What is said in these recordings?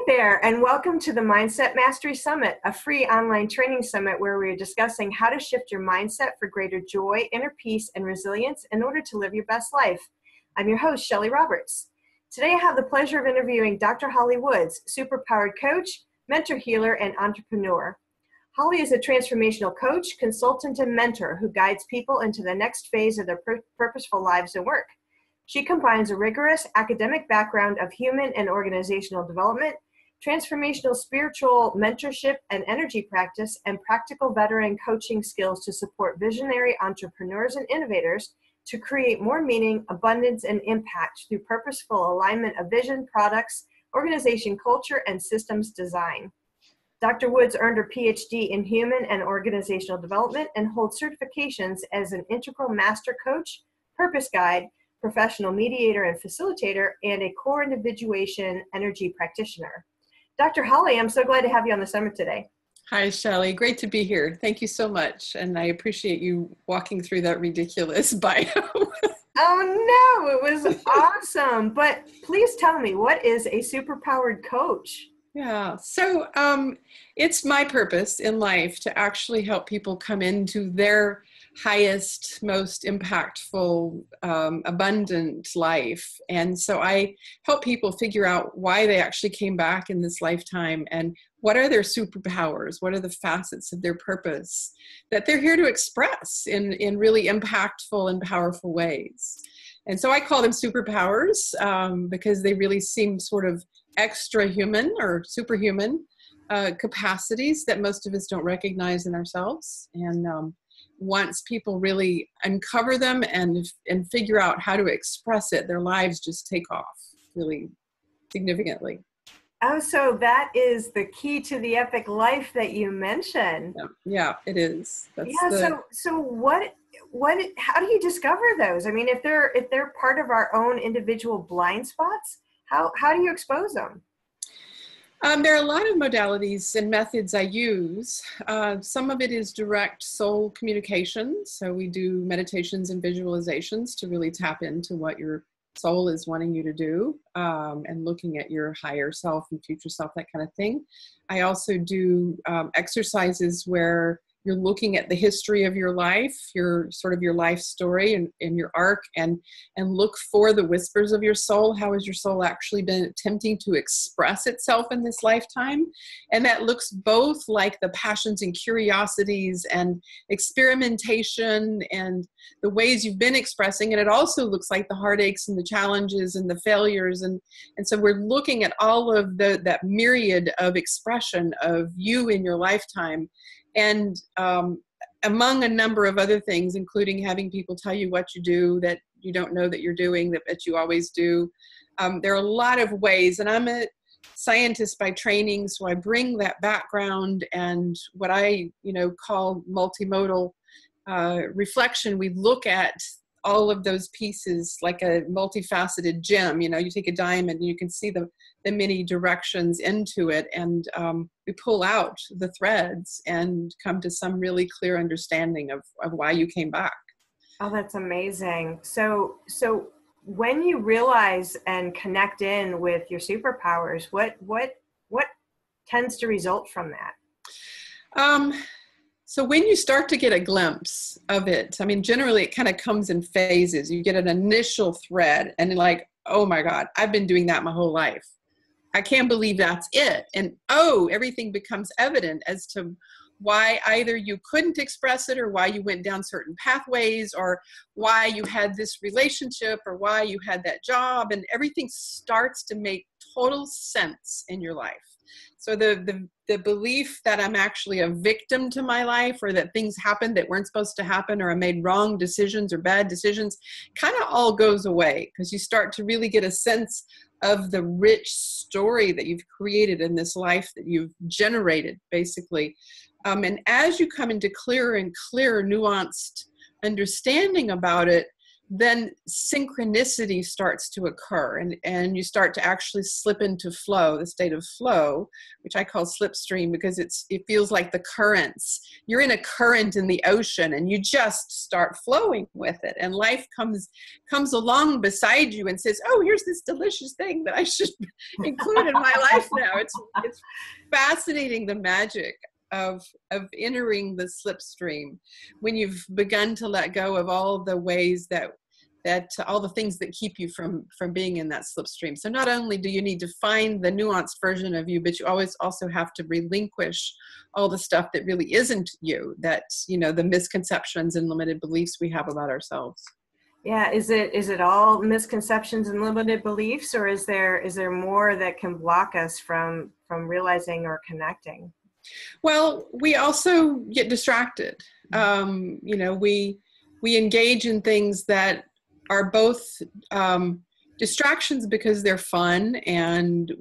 there, and welcome to the Mindset Mastery Summit, a free online training summit where we are discussing how to shift your mindset for greater joy, inner peace, and resilience in order to live your best life. I'm your host, Shelli Roberts. Today I have the pleasure of interviewing Dr. Holly Woods, superpowered coach, mentor healer, and entrepreneur. Holly is a transformational coach, consultant, and mentor who guides people into the next phase of their purposeful lives and work. She combines a rigorous academic background of human and organizational development, transformational spiritual mentorship and energy practice, and practical veteran coaching skills to support visionary entrepreneurs and innovators to create more meaning, abundance, and impact through purposeful alignment of vision, products, organization culture, and systems design. Dr. Woods earned her PhD in human and organizational development and holds certifications as an integral master coach, purpose guide, professional mediator and facilitator, and a core individuation energy practitioner. Dr. Holly, I'm so glad to have you on the summit today. Hi, Shelli. Great to be here. Thank you so much. And I appreciate you walking through that ridiculous bio. Oh, no, it was awesome. But please tell me, what is a superpowered coach? Yeah, so it's my purpose in life to actually help people come into their highest, most impactful, abundant life. And so I help people figure out why they actually came back in this lifetime and what are their superpowers, what are the facets of their purpose that they're here to express in really impactful and powerful ways. And so I call them superpowers because they really seem sort of extra human or superhuman capacities that most of us don't recognize in ourselves. And once people really uncover them and figure out how to express it, their lives just take off really significantly. Oh, so that is the key to the epic life that you mentioned. Yeah, it is. So what how do you discover those? I mean, if they're part of our own individual blind spots, how do you expose them? There are a lot of modalities and methods I use. Some of it is direct soul communication. So we do meditations and visualizations to really tap into what your soul is wanting you to do, and looking at your higher self and future self, that kind of thing. I also do exercises where you're looking at the history of your life, your life story and your arc, and look for the whispers of your soul. How has your soul actually been attempting to express itself in this lifetime? And that looks both like the passions and curiosities and experimentation and the ways you've been expressing. And it also looks like the heartaches and the challenges and the failures. And so we're looking at all of that myriad of expression of you in your lifetime. And among a number of other things, including having people tell you what you do that you don't know that you're doing, that you always do. There are a lot of ways, and I'm a scientist by training, so I bring that background and what I call multimodal reflection. We look at all of those pieces like a multifaceted gem. You take a diamond and you can see the many directions into it, and we pull out the threads and come to some really clear understanding of why you came back. Oh, that's amazing. So when you realize and connect in with your superpowers, what tends to result from that? So when you start to get a glimpse of it, I mean, generally it kind of comes in phases. You get an initial thread and you're like, oh my God, I've been doing that my whole life. I can't believe that's it. And everything becomes evident as to why either you couldn't express it or why you went down certain pathways or why you had this relationship or why you had that job, and everything starts to make total sense in your life. So the belief that I'm actually a victim to my life or that things happened that weren't supposed to happen or I made wrong decisions or bad decisions kind of all goes away because you start to really get a sense of the rich story that you've created in this life that you've generated, basically. And as you come into clearer and clearer, nuanced understanding about it, then synchronicity starts to occur, and you start to actually slip into flow, the state of flow, which I call slipstream, because it feels like the currents. You're in a current in the ocean and you just start flowing with it, and life comes along beside you and says, oh, here's this delicious thing that I should include in my life now. It's fascinating, the magic of entering the slipstream when you've begun to let go of all the ways that all the things that keep you from being in that slipstream. So not only do you need to find the nuanced version of you, but you always also have to relinquish all the stuff that really isn't you, that's, the misconceptions and limited beliefs we have about ourselves. Yeah, is it all misconceptions and limited beliefs, or is there more that can block us from realizing or connecting? Well, we also get distracted. We engage in things that are both distractions because they're fun, and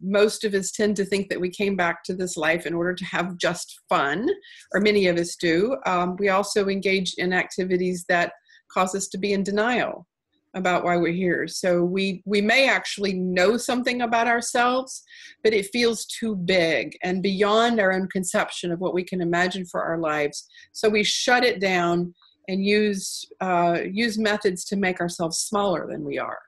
most of us tend to think that we came back to this life in order to have just fun, or many of us do. We also engage in activities that cause us to be in denial about why we're here. So we may actually know something about ourselves, but it feels too big and beyond our own conception of what we can imagine for our lives. So we shut it down and use methods to make ourselves smaller than we are.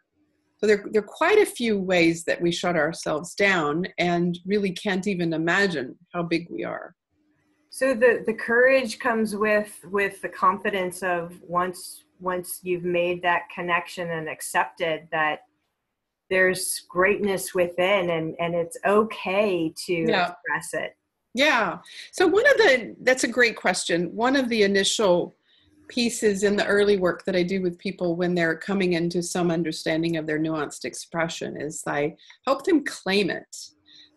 So there are quite a few ways that we shut ourselves down and really can't even imagine how big we are. So the courage comes with the confidence of once you've made that connection and accepted that there's greatness within, and it's okay to express it. Yeah. So that's a great question. One of the initial pieces in the early work that I do with people when they're coming into some understanding of their nuanced expression is I help them claim it.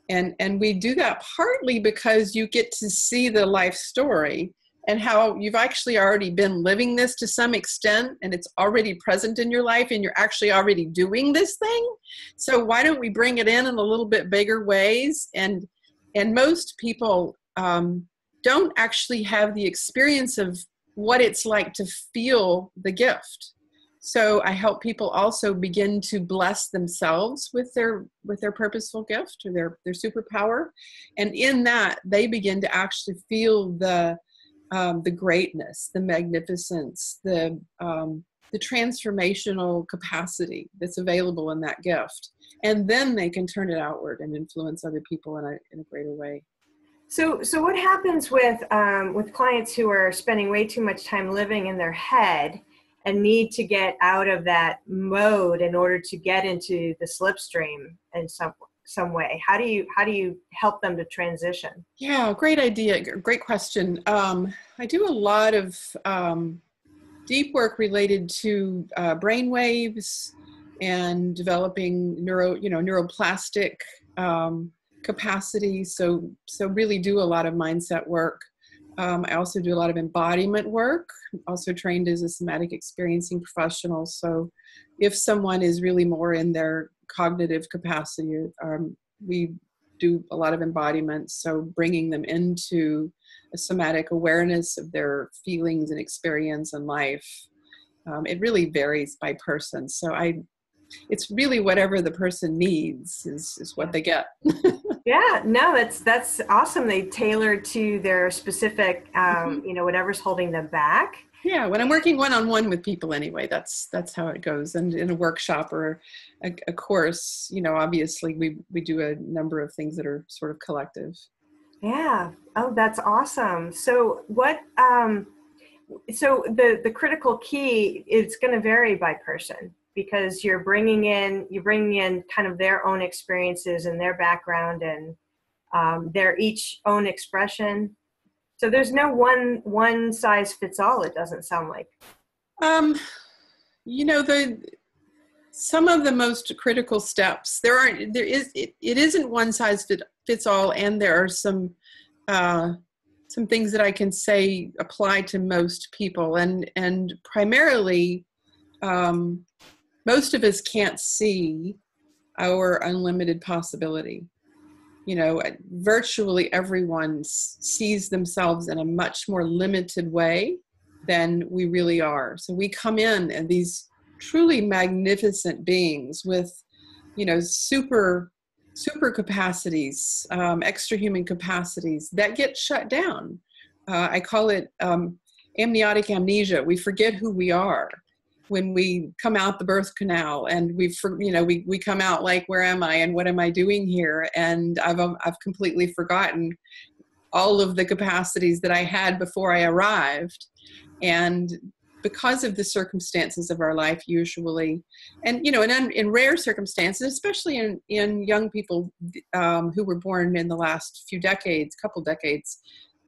And we do that partly because you get to see the life story and how you've actually already been living this to some extent, and it's already present in your life, and you're actually already doing this thing. So why don't we bring it in a little bit bigger ways? And most people don't actually have the experience of what it's like to feel the gift. So I help people also begin to bless themselves with their purposeful gift or their superpower. And in that, they begin to actually feel the greatness, the magnificence, the transformational capacity that's available in that gift. And then they can turn it outward and influence other people in a greater way. So what happens with clients who are spending way too much time living in their head and need to get out of that mode in order to get into the slipstream in some way? How do you help them to transition? Yeah, great idea. Great question. I do a lot of deep work related to brain waves and developing neuroplastic capacity. So really do a lot of mindset work. I also do a lot of embodiment work. I'm also trained as a somatic experiencing professional. So if someone is really more in their cognitive capacity, we do a lot of embodiment. So bringing them into a somatic awareness of their feelings and experience in life. It really varies by person. So it's really whatever the person needs is what they get. Yeah, no, that's awesome. They tailor to their specific, whatever's holding them back. Yeah, when I'm working one-on-one with people anyway, that's how it goes. And in a workshop or a course, obviously we do a number of things that are sort of collective. Yeah. Oh, that's awesome. So what, so the critical key is going to vary by person, because you're bringing in kind of their own experiences and their background and their each own expression. So there's no one size fits all. It doesn't sound like. Some of the most critical steps it isn't one size fits all, and there are some things that I can say apply to most people, and primarily most of us can't see our unlimited possibility. Virtually everyone sees themselves in a much more limited way than we really are. So we come in and these truly magnificent beings with, super capacities, extra human capacities that get shut down. I call it amniotic amnesia. We forget who we are when we come out the birth canal, and we come out like, where am I and what am I doing here? And I've completely forgotten all of the capacities that I had before I arrived. And because of the circumstances of our life, usually, and in rare circumstances, especially in young people who were born in the last couple decades,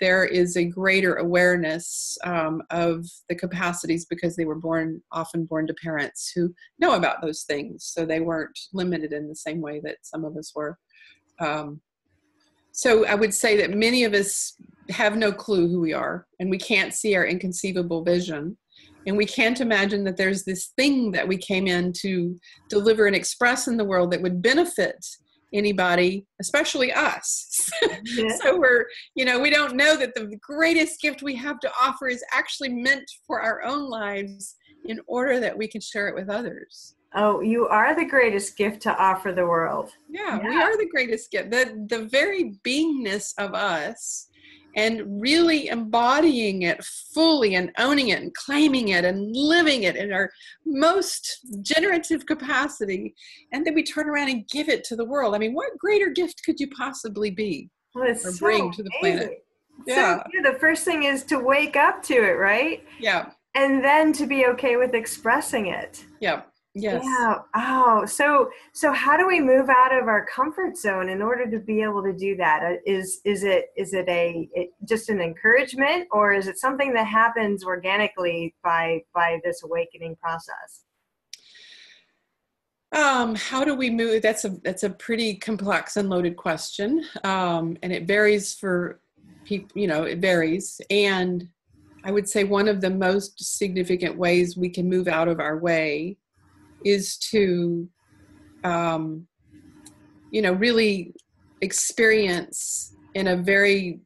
there is a greater awareness of the capacities because they were often born to parents who know about those things. So they weren't limited in the same way that some of us were. So I would say that many of us have no clue who we are, and we can't see our inconceivable vision. And we can't imagine that there's this thing that we came in to deliver and express in the world that would benefit anybody, especially us. Yeah. So we don't know that the greatest gift we have to offer is actually meant for our own lives in order that we can share it with others. Oh, you are the greatest gift to offer the world. Yeah, we are the greatest gift. The very beingness of us, and really embodying it fully and owning it and claiming it and living it in our most generative capacity. And then we turn around and give it to the world. I mean, what greater gift could you possibly be or bring to the planet? Yeah. So the first thing is to wake up to it, right? Yeah. And then to be okay with expressing it. Yeah. Yes. Yeah. Oh, so how do we move out of our comfort zone in order to be able to do that? Is it just an encouragement, or is it something that happens organically by this awakening process? How do we move? That's a pretty complex and loaded question. And it varies for people, it varies. And I would say one of the most significant ways we can move out of our way is to, really experience in a very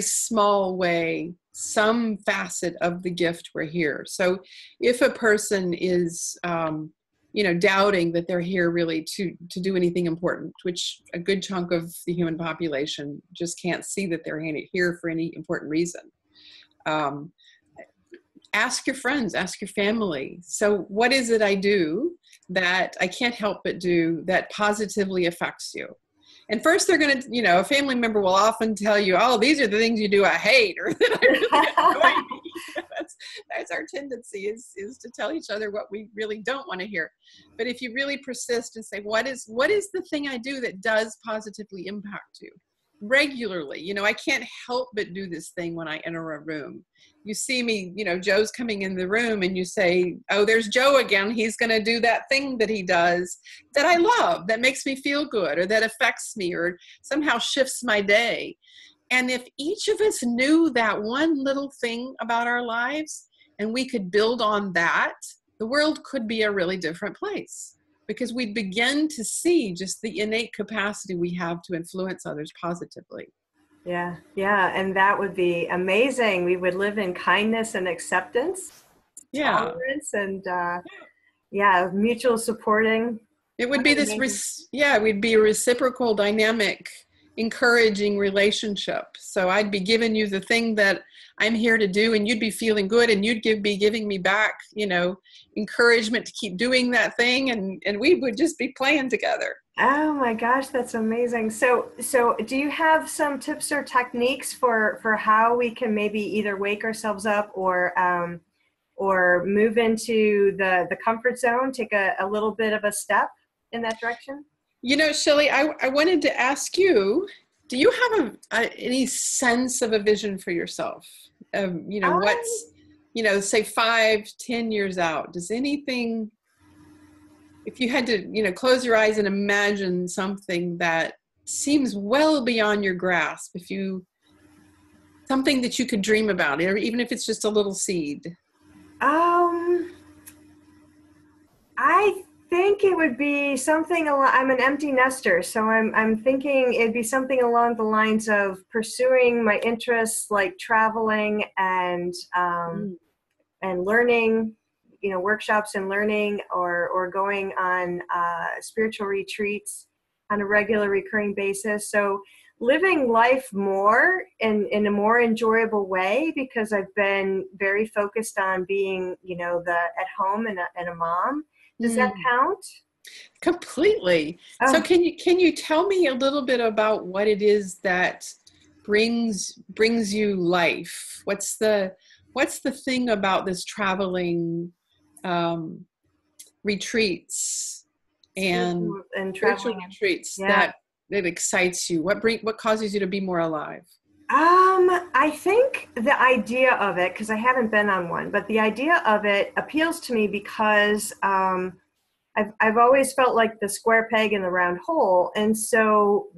small way, some facet of the gift we're here. So if a person is, doubting that they're here really to do anything important, which a good chunk of the human population just can't see that they're here for any important reason. Ask your friends, ask your family. So what is it I do that I can't help but do that positively affects you? And first they're going to, a family member will often tell you, oh, these are the things you do I hate, or that I really annoy me. That's our tendency is to tell each other what we really don't want to hear. But if you really persist and say, what is the thing I do that does positively impact you? Regularly, I can't help but do this thing when I enter a room. You see me, Joe's coming in the room and you say, oh, there's Joe again. He's going to do that thing that he does that I love, that makes me feel good, or that affects me, or somehow shifts my day. And if each of us knew that one little thing about our lives and we could build on that, the world could be a really different place. Because we begin to see just the innate capacity we have to influence others positively. Yeah, and that would be amazing. We would live in kindness and acceptance, tolerance, and mutual supporting. It would be we'd be a reciprocal, dynamic, encouraging relationship. So I'd be giving you the thing that I'm here to do, and you'd be feeling good, and you'd be giving me back, encouragement to keep doing that thing, and we would just be playing together. Oh my gosh, that's amazing. So do you have some tips or techniques for how we can maybe either wake ourselves up or move into the comfort zone, take a little bit of a step in that direction? Shelli, I wanted to ask you, do you have any sense of a vision for yourself? What's, say 5-10 years out, does anything, if you had to, close your eyes and imagine something that seems well beyond your grasp, something that you could dream about, or even if it's just a little seed? I think it would be something I'm an empty nester, so I'm thinking it'd be something along the lines of pursuing my interests, like traveling and learning, workshops and learning, or going on spiritual retreats on a regular recurring basis. So living life more in a more enjoyable way, because I've been very focused on being, the at home and a mom. Does that count? Completely. Oh. So can you tell me a little bit about what it is that brings you life? What's the thing about this traveling retreats and spiritual retreats that excites you? What causes you to be more alive? I think the idea of it, because I haven't been on one, but the idea of it appeals to me because I've always felt like the square peg in the round hole. And so,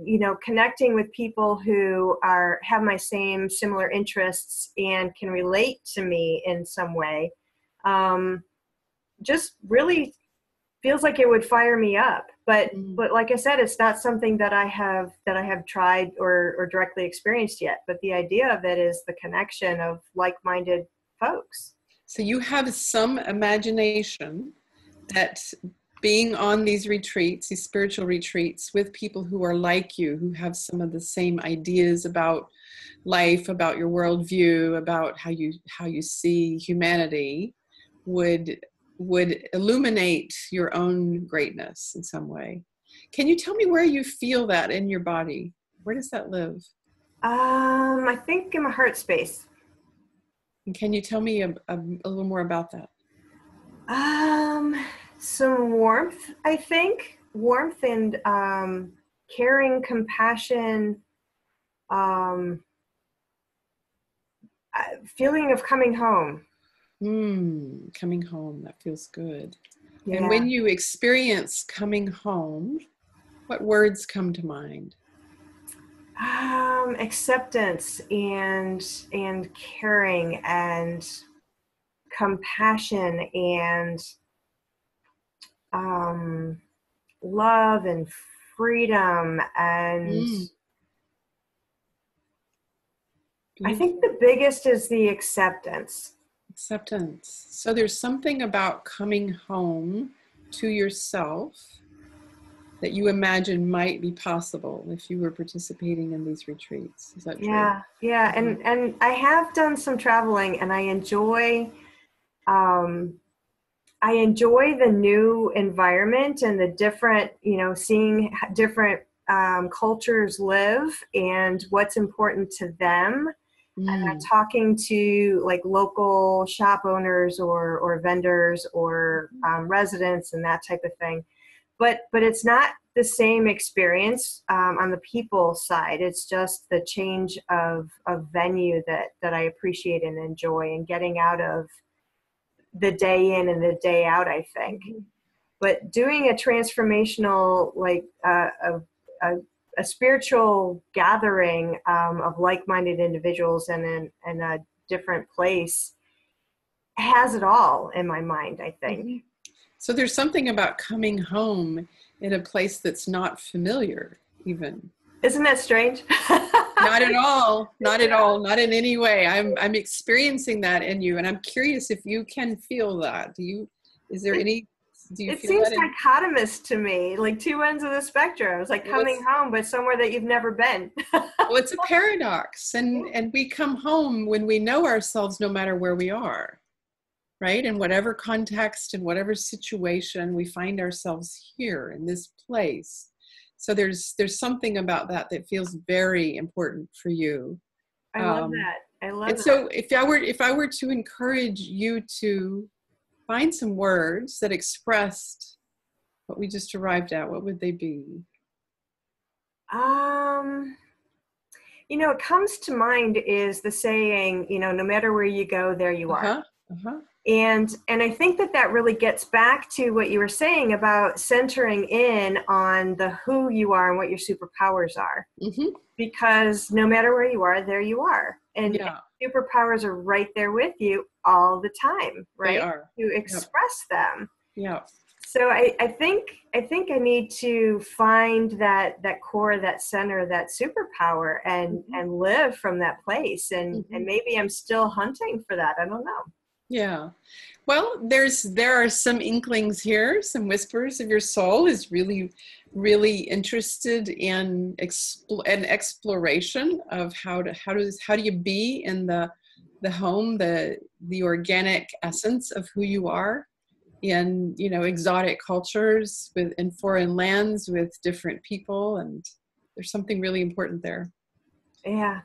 connecting with people who have my similar interests and can relate to me in some way, just really feels like it would fire me up. But like I said, it's not something that I have tried or directly experienced yet. But the idea of it is the connection of like-minded folks. So you have some imagination that being on these retreats, these spiritual retreats with people who are like you, who have some of the same ideas about life, about your worldview, about how you see humanity, would illuminate your own greatness in some way. Can you tell me where you feel that in your body? Where does that live? I think in my heart space. And can you tell me a little more about that? Some warmth, I think. Warmth and caring, compassion, feeling of coming home. Coming home, that feels good. Yeah. And when you experience coming home, what words come to mind? Acceptance and caring and compassion and love and freedom, and I think the biggest is the acceptance. Acceptance. So there's something about coming home to yourself that you imagine might be possible if you were participating in these retreats. Is that true? Yeah. And I have done some traveling, and I enjoy the new environment and the different, seeing different cultures live and what's important to them. And talking to like local shop owners or vendors or residents and that type of thing. But it's not the same experience on the people side. It's just the change of venue that I appreciate and enjoy, and getting out of the day in and the day out, I think. But doing a transformational, like a spiritual gathering of like-minded individuals in a different place has it all in my mind, I think. So there's something about coming home in a place that's not familiar, even. Isn't that strange? Not at all. Not at all. Not in any way. I'm experiencing that in you, and I'm curious if you can feel that. Do you It seems dichotomous to me, like two ends of the spectrum. It's like coming home, but somewhere that you've never been. Well, it's a paradox, and we come home when we know ourselves, no matter where we are, right? In whatever context, in whatever situation, we find ourselves here in this place. So there's something about that feels very important for you. I love that. I love that. And so if I were to encourage you to find some words that expressed what we just arrived at, what would they be? What comes to mind is the saying, no matter where you go, there you are. And I think that really gets back to what you were saying about centering in on the who you are and what your superpowers are. Because no matter where you are, there you are. And superpowers are right there with you all the time, right? They are. You express them. Yeah. So I think I need to find that core, that center, that superpower, and live from that place. And maybe I'm still hunting for that. I don't know. Yeah. Well, there are some inklings here, some whispers of your soul is really, really interested in an exploration of how do you be in the home, the organic essence of who you are in, exotic cultures in foreign lands with different people, and there's something really important there. Yeah.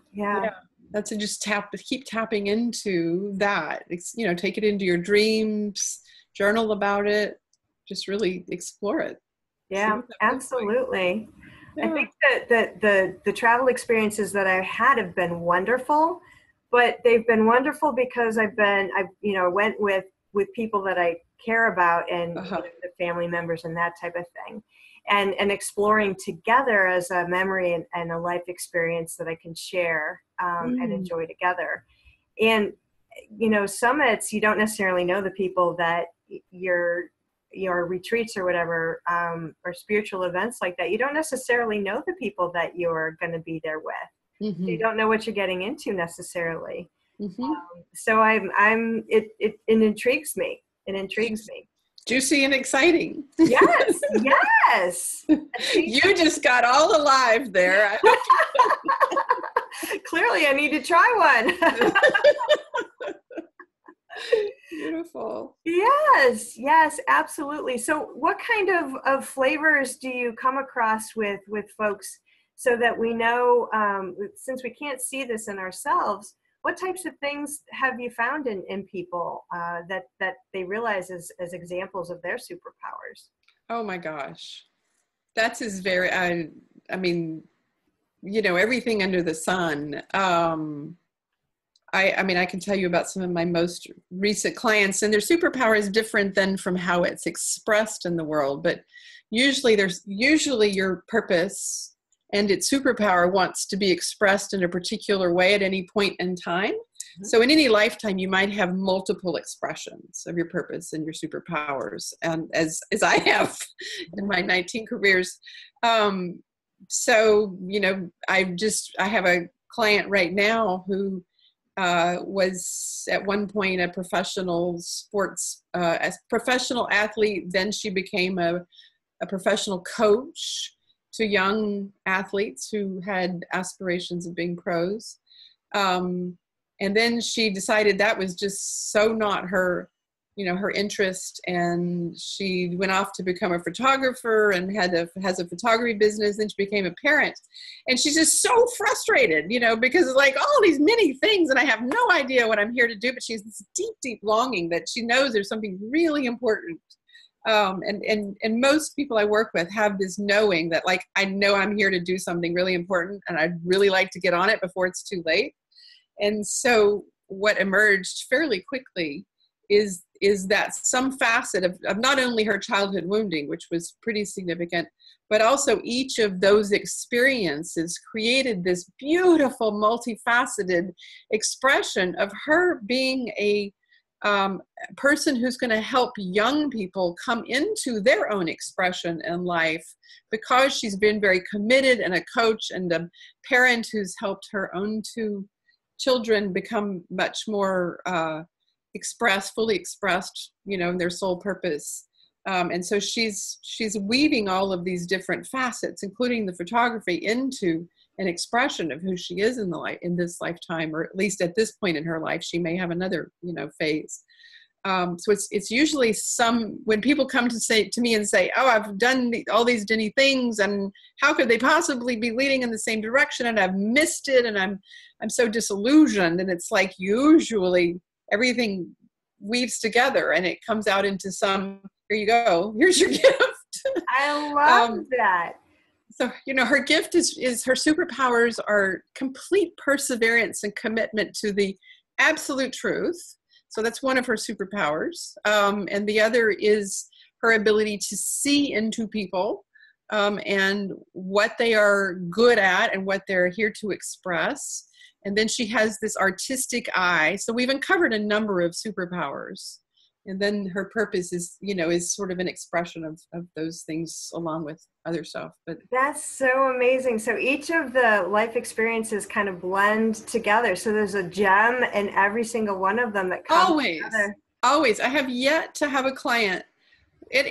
That's to just keep tapping into that. Take it into your dreams, journal about it, just really explore it. Yeah, absolutely. Yeah. I think that the travel experiences that I had have been wonderful, but they've been wonderful because I went with people that I care about, and the family members and that type of thing. And exploring together as a memory and a life experience that I can share and enjoy together. And, summits, you don't necessarily know the people that your retreats or whatever, or spiritual events like that. You don't necessarily know the people that you're going to be there with. You don't know what you're getting into necessarily. So it intrigues me. It intrigues me. Juicy and exciting. Yes. You just got all alive there. Clearly, I need to try one. Beautiful. Yes, absolutely. So what kind of flavors do you come across with folks, so that we know, since we can't see this in ourselves, what types of things have you found in people that they realize as examples of their superpowers? Oh my gosh. That's I mean, everything under the sun. I can tell you about some of my most recent clients, and their superpower is different than from how it's expressed in the world. But usually your purpose and its superpower wants to be expressed in a particular way at any point in time. So in any lifetime, you might have multiple expressions of your purpose and your superpowers, and as I have in my 19 careers. So, I have a client right now who was at one point a professional professional athlete. Then she became a professional coach to young athletes who had aspirations of being pros. And then she decided that was just so not her interest. And she went off to become a photographer and has a photography business. Then she became a parent. And she's just so frustrated, because like all these many things, and I have no idea what I'm here to do, but she has this deep, deep longing that she knows there's something really important. And most people I work with have this knowing that, like, I know I'm here to do something really important, and I'd really like to get on it before it's too late. And so what emerged fairly quickly is that some facet of not only her childhood wounding, which was pretty significant, but also each of those experiences created this beautiful, multifaceted expression of her being a person who's going to help young people come into their own expression in life, because she's been very committed, and a coach and a parent who's helped her own two children become much more fully expressed, in their soul purpose. And so she's weaving all of these different facets, including the photography, into an expression of who she is in this lifetime, or at least at this point in her life. She may have another, phase. So it's usually when people come to me and say, oh, I've done all these many things, and how could they possibly be leading in the same direction? And I've missed it, and I'm so disillusioned. And it's like, usually everything weaves together and it comes out into here you go, here's your gift. I love that. So, her gift is her superpowers are complete perseverance and commitment to the absolute truth. So that's one of her superpowers. And the other is her ability to see into people and what they are good at and what they're here to express. And then she has this artistic eye. So we've uncovered a number of superpowers And then her purpose is, is sort of an expression of those things along with other stuff. But that's so amazing. So each of the life experiences kind of blend together. So there's a gem in every single one of them that comes together. Always. I have yet to have a client,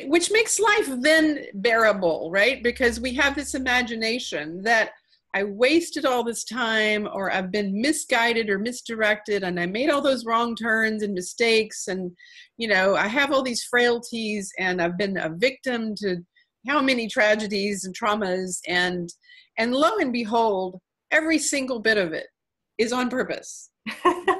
which makes life then bearable, right? Because we have this imagination that I wasted all this time, or I've been misguided or misdirected, and I made all those wrong turns and mistakes, and I have all these frailties, and I've been a victim to how many tragedies and traumas, and lo and behold, every single bit of it is on purpose.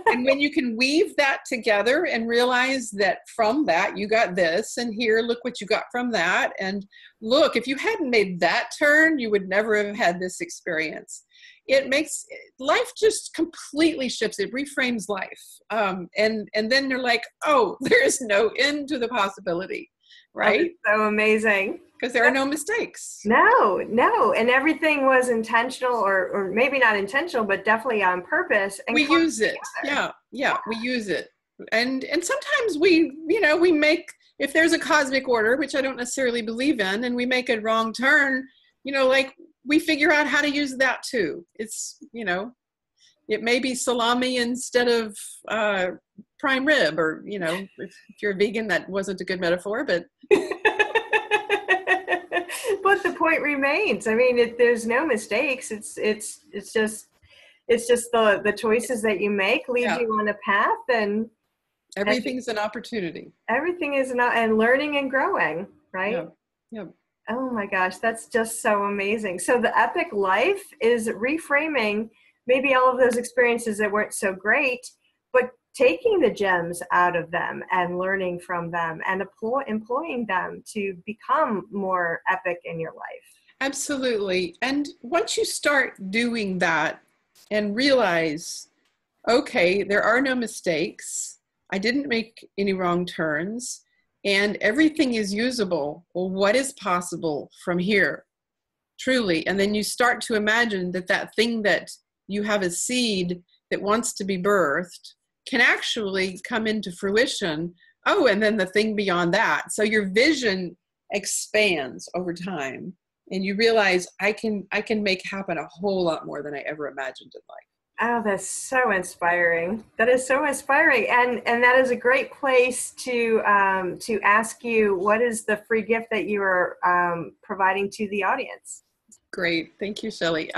And when you can weave that together and realize that from that you got this, and here, look what you got from that, and look, if you hadn't made that turn, you would never have had this experience. It makes life just completely shifts. It reframes life. And then you're like, oh, there's no end to the possibility, right? That's so amazing. Because there are no mistakes. No. And everything was intentional, or maybe not intentional, but definitely on purpose. And we use it. Yeah, we use it. And sometimes we make, if there's a cosmic order, which I don't necessarily believe in, and we make a wrong turn, like we figure out how to use that too. It's, it may be salami instead of prime rib, or, if you're a vegan, that wasn't a good metaphor, but. But the point remains. I mean, there's no mistakes. It's just the choices that you make lead you on a path, and everything's an opportunity. Everything is and learning and growing, right? Yeah. Oh my gosh, that's just so amazing. So the epic life is reframing maybe all of those experiences that weren't so great, but taking the gems out of them and learning from them and employing them to become more epic in your life. Absolutely. And once you start doing that and realize, okay, there are no mistakes, I didn't make any wrong turns, and everything is usable, well, what is possible from here? Truly. And then you start to imagine that thing that you have a seed that wants to be birthed can actually come into fruition. Oh, and then the thing beyond that. So your vision expands over time, and you realize I can make happen a whole lot more than I ever imagined in life. Oh, that's so inspiring. That is so inspiring. And that is a great place to ask you, what is the free gift that you are providing to the audience? Great. Thank you, Shelli.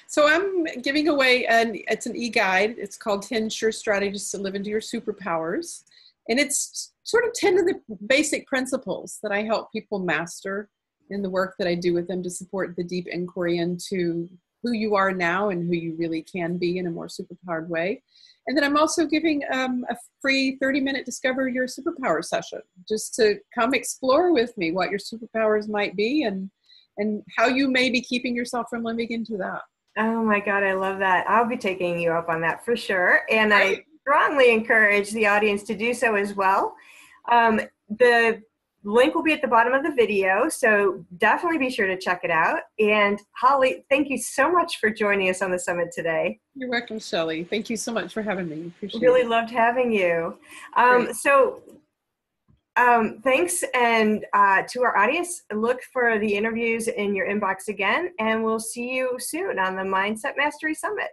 So I'm giving away, it's an e-guide. It's called 10 Sure Strategies to Live into Your Superpowers. And it's sort of 10 of the basic principles that I help people master in the work that I do with them to support the deep inquiry into who you are now and who you really can be in a more superpowered way. And then I'm also giving a free 30-minute Discover Your Superpower session, just to come explore with me what your superpowers might be, and how you may be keeping yourself from living into that. Oh my God, I love that. I'll be taking you up on that for sure. And Right. I strongly encourage the audience to do so as well. The link will be at the bottom of the video, so definitely be sure to check it out. And Holly, thank you so much for joining us on the summit today. You're welcome, Shelli. Thank you so much for having me. Appreciate Really it. loved having you. Great. Thanks, and to our audience, look for the interviews in your inbox again, and we'll see you soon on the Mindset Mastery Summit.